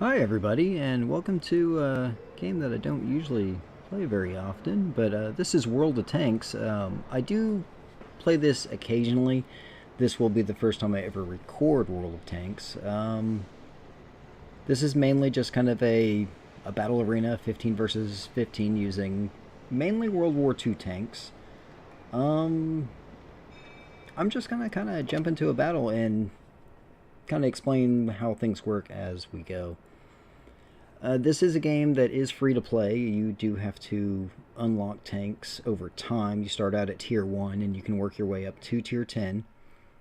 Hi everybody, and welcome to a game that I don't usually play very often, but this is World of Tanks. I do play this occasionally. This will be the first time I ever record World of Tanks. This is mainly just kind of a battle arena, 15 versus 15, using mainly World War II tanks. I'm just gonna kind of jump into a battle and kind of explain how things work as we go. This is a game that is free to play. You do have to unlock tanks over time. You start out at tier 1 and you can work your way up to tier 10.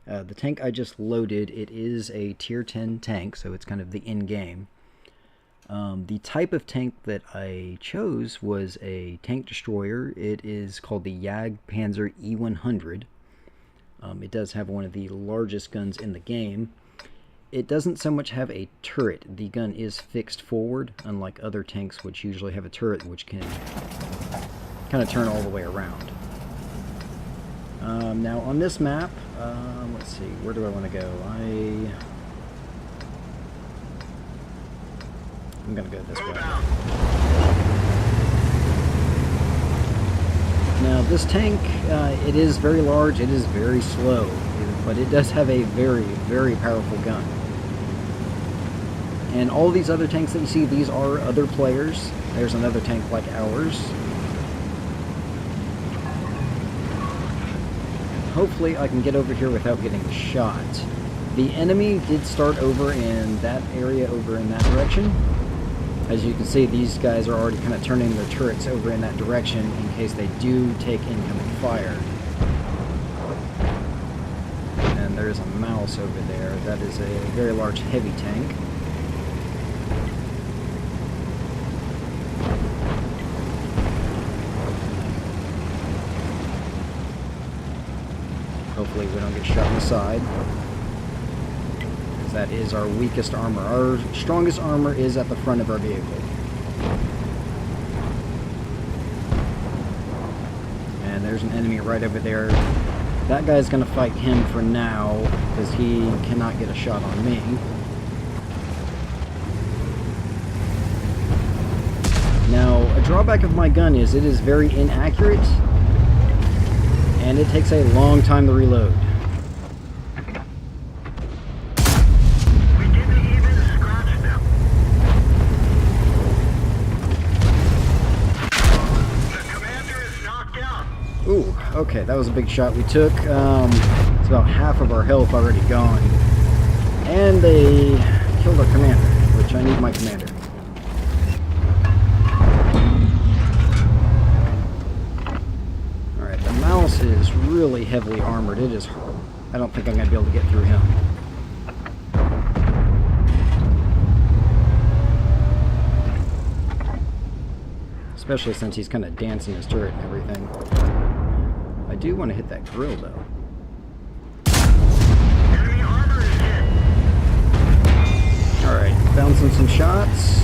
The tank I just loaded, it is a tier 10 tank, so it's kind of the in-game. The type of tank that I chose was a tank destroyer. It is called the Jagdpanzer E100. It does have one of the largest guns in the game. It doesn't so much have a turret. The gun is fixed forward, unlike other tanks which usually have a turret which can kind of turn all the way around. Now on this map, let's see, where do I want to go? I'm going to go this way. Now this tank, it is very large, it is very slow, but it does have a very, very powerful gun. And all these other tanks that you see, these are other players. There's another tank like ours. Hopefully I can get over here without getting shot. The enemy did start over in that area, over in that direction. As you can see, these guys are already kind of turning their turrets over in that direction in case they do take incoming fire. And there's a mouse over there. That is a very large heavy tank. Hopefully we don't get shot in the side, because that is our weakest armor. Our strongest armor is at the front of our vehicle. And there's an enemy right over there. That guy's going to fight him for now, because he cannot get a shot on me. Now, a drawback of my gun is it is very inaccurate, and it takes a long time to reload. We didn't even scratch them. The commander is knocked out. Ooh, okay, that was a big shot we took. It's about half of our health already gone. And they killed our commander, which I need my commander. Alright, the mouse is really heavily armored. It is... I don't think I'm going to be able to get through him. Especially since he's kind of dancing his turret and everything. I do want to hit that grill, though. Enemy armor is hit. Alright, bouncing some shots.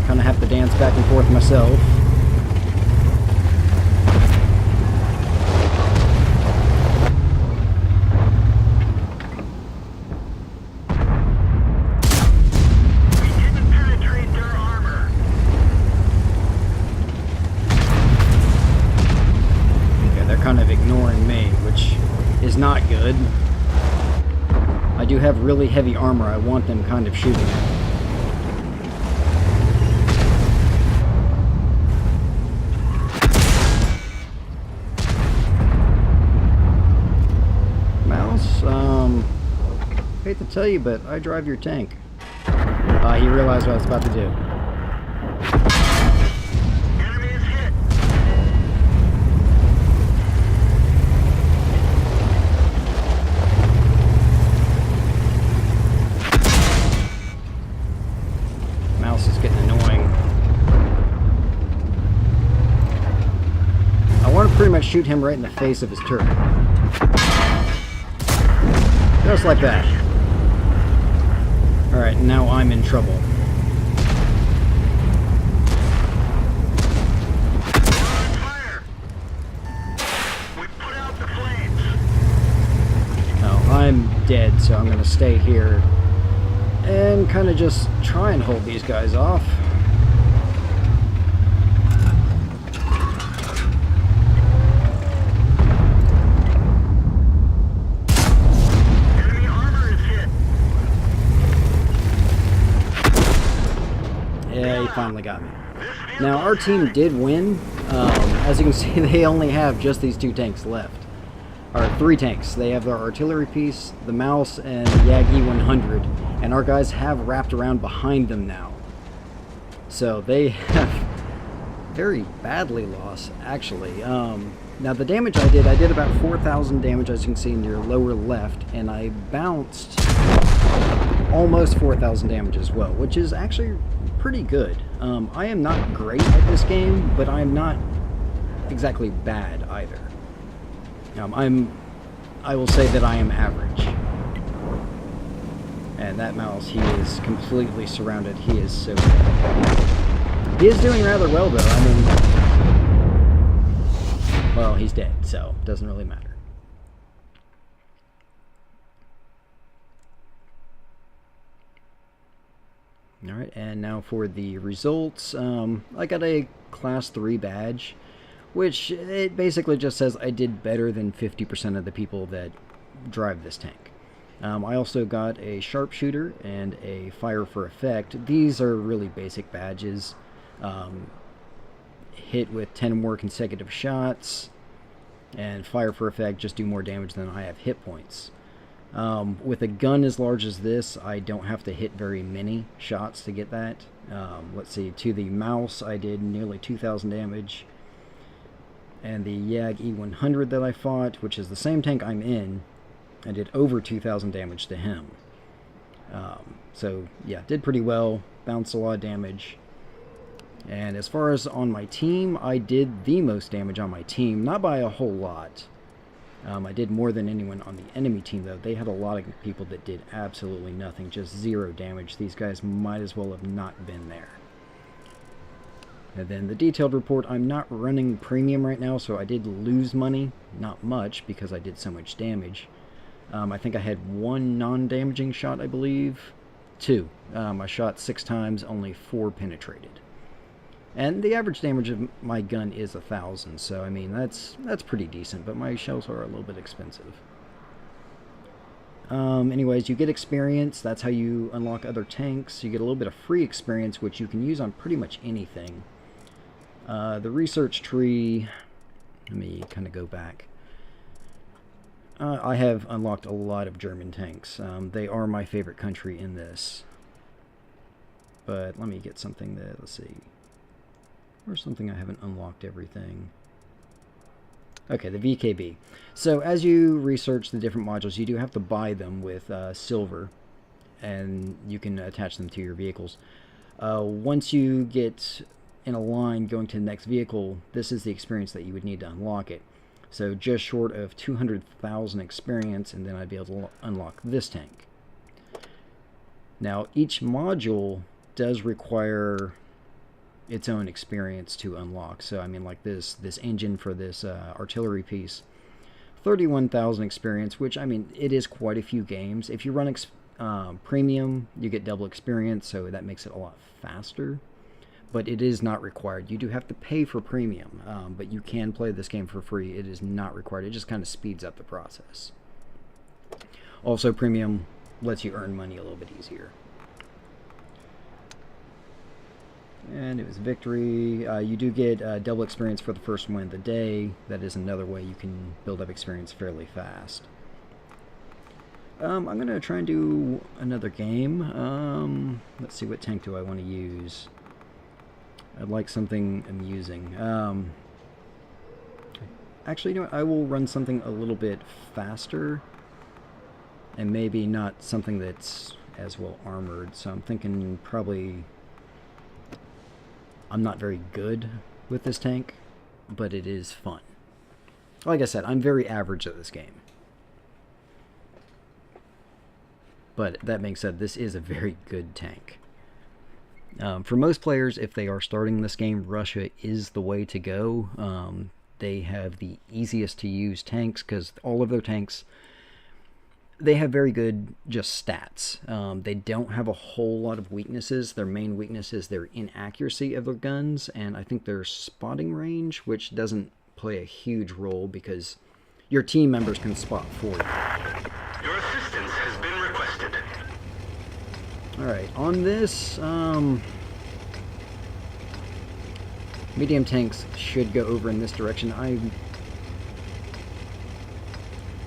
Kind of have to dance back and forth myself. We didn't penetrate their armor. Okay, they're kind of ignoring me, which is not good. I do have really heavy armor. I want them kind of shooting at me. Mouse, hate to tell you, but I drive your tank. He realized what I was about to do. Enemy is hit. Mouse is getting annoying. I want to pretty much shoot him right in the face of his turret. Just like that. Alright, now I'm in trouble. Fire. dead, so I'm going to stay here and kind of just try and hold these guys off. Enemy armor is hit. Yeah, he finally got me. Now, our team did win. As you can see, they only have just these 2 tanks left. Or 3 tanks. They have their artillery piece, the Mouse, and the Yag E100. And our guys have wrapped around behind them now. So they have very badly lost, actually. Now, the damage I did about 4,000 damage, as you can see in your lower left. And I bounced almost 4,000 damage as well, which is actually pretty good. I am not great at this game, but I'm not exactly bad either. I will say that I am average. And that Mouse, he is completely surrounded. He is so dead. He is doing rather well, though. I mean, well, he's dead, so it doesn't really matter. Alright, and now for the results. I got a Class 3 badge, which it basically just says I did better than 50% of the people that drive this tank. I also got a Sharpshooter and a Fire for Effect. These are really basic badges. Hit with 10 more consecutive shots, and Fire for Effect, just do more damage than I have hit points. With a gun as large as this, I don't have to hit very many shots to get that. Let's see, to the Mouse, I did nearly 2,000 damage. And the Yag E100 that I fought, which is the same tank I'm in, I did over 2,000 damage to him. So, yeah, did pretty well, bounced a lot of damage. And as far as on my team, I did the most damage on my team, not by a whole lot. I did more than anyone on the enemy team, though. They had a lot of people that did absolutely nothing, just 0 damage. These guys might as well have not been there. And then the detailed report, I'm not running premium right now, so I did lose money. Not much, because I did so much damage. I think I had 1 non-damaging shot, I believe. 2. I shot 6 times, only 4 penetrated. And the average damage of my gun is 1,000, so I mean that's pretty decent, but my shells are a little bit expensive. Anyways, you get experience. That's how you unlock other tanks. You get a little bit of free experience, which you can use on pretty much anything. The research tree, let me kind of go back. I have unlocked a lot of German tanks. They are my favorite country in this. But let me get something that, let's see. Where's something I haven't unlocked everything? Okay, the VKB. So as you research the different modules, you do have to buy them with silver, and you can attach them to your vehicles. Once you get in a line going to the next vehicle, this is the experience that you would need to unlock it. So just short of 200,000 experience, and then I'd be able to unlock this tank. Now, each module does require its own experience to unlock. So I mean, like this engine for this artillery piece, 31,000 experience, which I mean, it is quite a few games. If you run premium, you get double experience, so that makes it a lot faster. But it is not required. You do have to pay for premium, but you can play this game for free. It is not required. It just kind of speeds up the process. Also, premium lets you earn money a little bit easier. And it was victory. You do get double experience for the first win of the day. That is another way you can build up experience fairly fast. I'm going to try and do another game. Let's see, what tank do I want to use? I'd like something amusing. Actually, you know what? I will run something a little bit faster. And maybe not something that's as well armored. So I'm thinking probably... I'm not very good with this tank, but it is fun. Like I said, I'm very average at this game. But that being said, this is a very good tank. For most players, if they are starting this game, Russia is the way to go. They have the easiest to use tanks because all of their tanks they have very good just stats. They don't have a whole lot of weaknesses. Their main weakness is their inaccuracy of their guns, and I think their spotting range, which doesn't play a huge role because your team members can spot for you. Your assistance has been requested. Alright, on this, medium tanks should go over in this direction.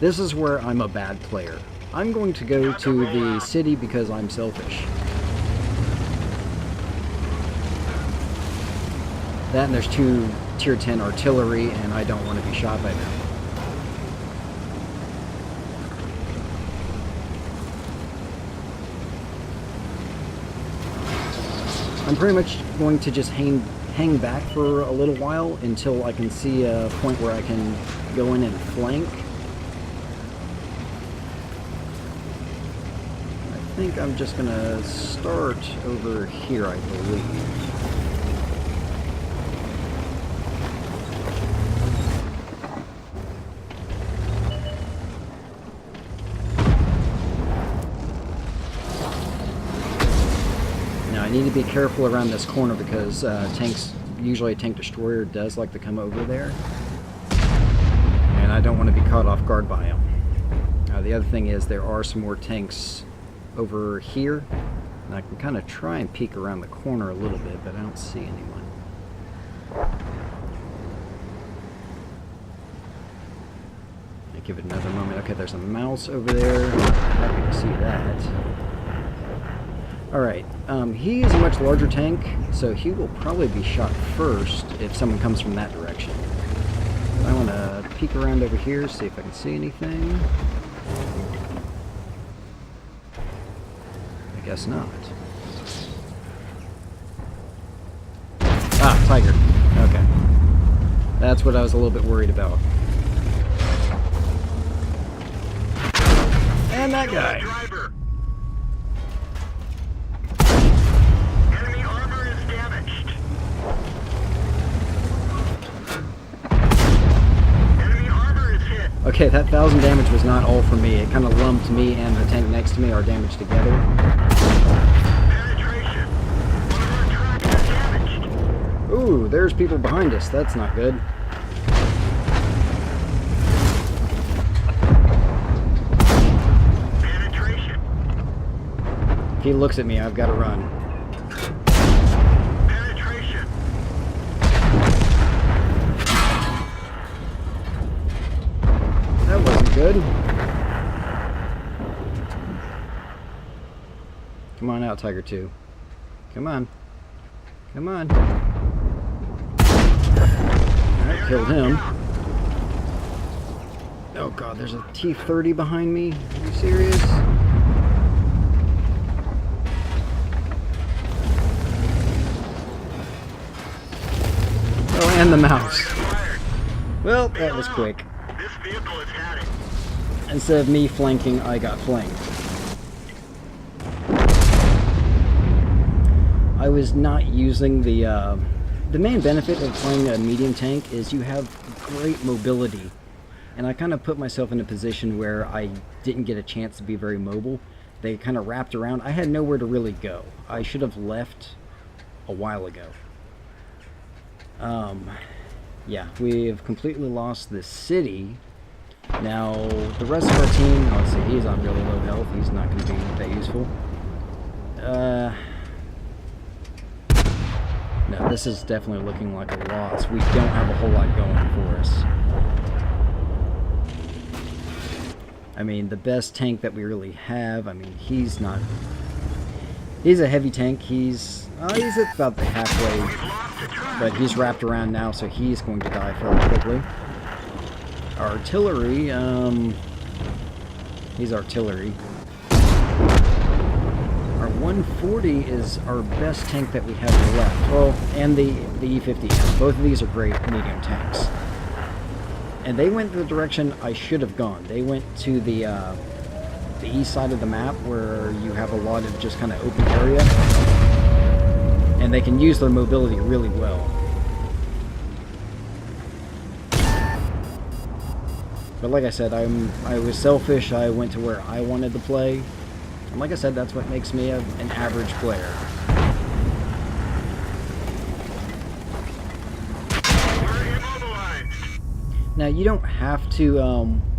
This is where I'm a bad player. I'm going to go to the city because I'm selfish. That and there's 2 tier 10 artillery and I don't want to be shot by them. I'm pretty much going to just hang back for a little while until I can see a point where I can go in and flank. I think I'm just gonna start over here, I believe. Now I need to be careful around this corner because tanks, usually a tank destroyer does like to come over there. And I don't want to be caught off guard by them. The other thing is there are some more tanks over here, and I can kind of try and peek around the corner a little bit, but I don't see anyone. I give it another moment. Okay, there's a mouse over there. Happy to see that. Alright, he is a much larger tank, so he will probably be shot first if someone comes from that direction. I want to peek around over here, see if I can see anything. Guess not. Ah, Tiger. Okay. That's what I was a little bit worried about. And that guy. Driver. Enemy armor is damaged. Enemy armor is hit. Okay, that 1,000 damage was not all for me. It kind of lumped me and the tank next to me are damaged together. Penetration. One of our tracks is damaged. Ooh, there's people behind us. That's not good. Penetration. If he looks at me, I've got to run. Penetration. That wasn't good. Come on out, Tiger 2. Come on. Come on. Alright, killed him. Oh god, there's a T-30 behind me. Are you serious? Oh, and the mouse. Fired. Well, that was quick. This vehicle is hatting. Instead of me flanking, I got flanked. I was not using the main benefit of playing a medium tank is you have great mobility. And I kind of put myself in a position where I didn't get a chance to be very mobile. They kind of wrapped around. I had nowhere to really go. I should have left a while ago. Yeah, we have completely lost the city. Now, the rest of our team, let's see, he's on really low health. He's not going to be that useful. No, this is definitely looking like a loss. We don't have a whole lot going for us. I mean, the best tank that we really have, I mean, he's not... He's a heavy tank. He's at about the halfway, but he's wrapped around now, so he's going to die fairly quickly. Our artillery, he's artillery. Our 140 is our best tank that we have left. Well, and the E50. Both of these are great medium tanks. And they went the direction I should have gone. They went to the east side of the map where you have a lot of just kind of open area. And they can use their mobility really well. But like I said, I was selfish. I went to where I wanted to play. And like I said, that's what makes me an average player. We're immobilized. Now, you don't have to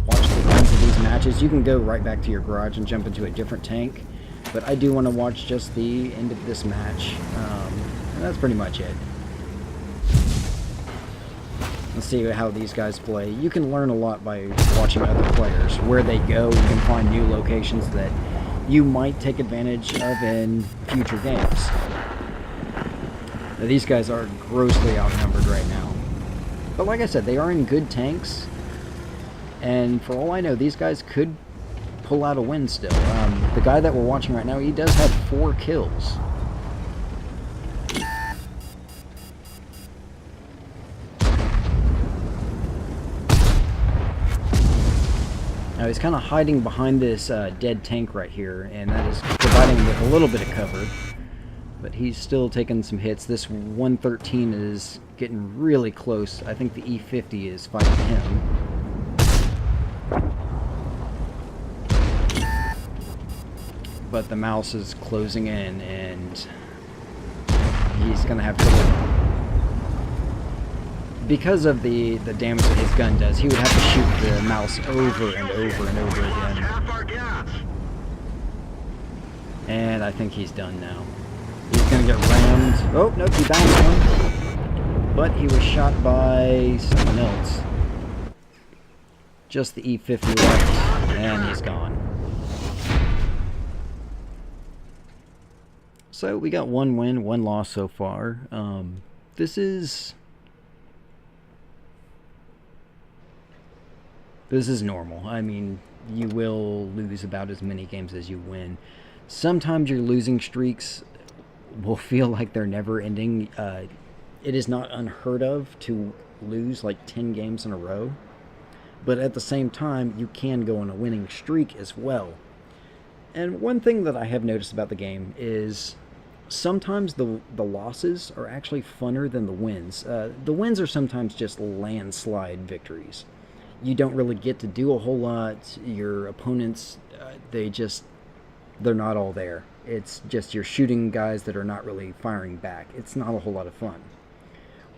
watch the ends of these matches. You can go right back to your garage and jump into a different tank. But I do want to watch just the end of this match. And that's pretty much it. Let's see how these guys play. You can learn a lot by watching other players. Where they go, you can find new locations that you might take advantage of in future games. Now, these guys are grossly outnumbered right now. But like I said, they are in good tanks. And for all I know, these guys could pull out a win still. The guy that we're watching right now, he does have 4 kills. Now he's kind of hiding behind this dead tank right here, and that is providing him with a little bit of cover. But he's still taking some hits. This 113 is getting really close. I think the E50 is fighting him. But the mouse is closing in, and he's going to have trouble. Because of the damage that his gun does, he would have to shoot the mouse over and over and over again. Half our gas. And I think he's done now. He's going to get rammed. Oh, nope, he bounced one. But he was shot by someone else. Just the E50 left, and he's gone. So we got 1 win, 1 loss so far. This is normal. I mean, you will lose about as many games as you win. Sometimes your losing streaks will feel like they're never ending. It is not unheard of to lose like 10 games in a row. But at the same time, you can go on a winning streak as well. And one thing that I have noticed about the game is sometimes the losses are actually funner than the wins. The wins are sometimes just landslide victories. You don't really get to do a whole lot. Your opponents, they're not all there. It's just you're shooting guys that are not really firing back. It's not a whole lot of fun.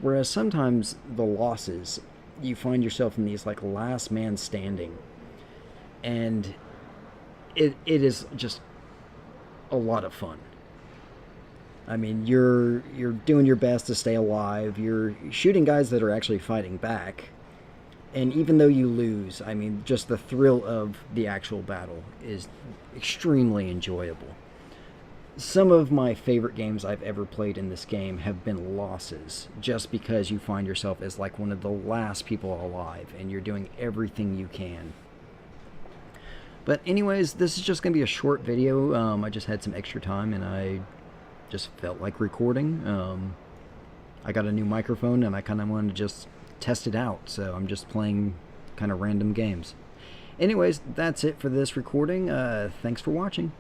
Whereas sometimes the losses, you find yourself in these like last man standing. And it is just a lot of fun. I mean, you're doing your best to stay alive. You're shooting guys that are actually fighting back. And even though you lose, I mean, just the thrill of the actual battle is extremely enjoyable. Some of my favorite games I've ever played in this game have been losses, just because you find yourself as like one of the last people alive, and you're doing everything you can. But anyways, this is just going to be a short video. I just had some extra time, and I just felt like recording. I got a new microphone, and I kind of wanted to just test it out, so I'm just playing kind of random games. Anyways, that's it for this recording. Thanks for watching.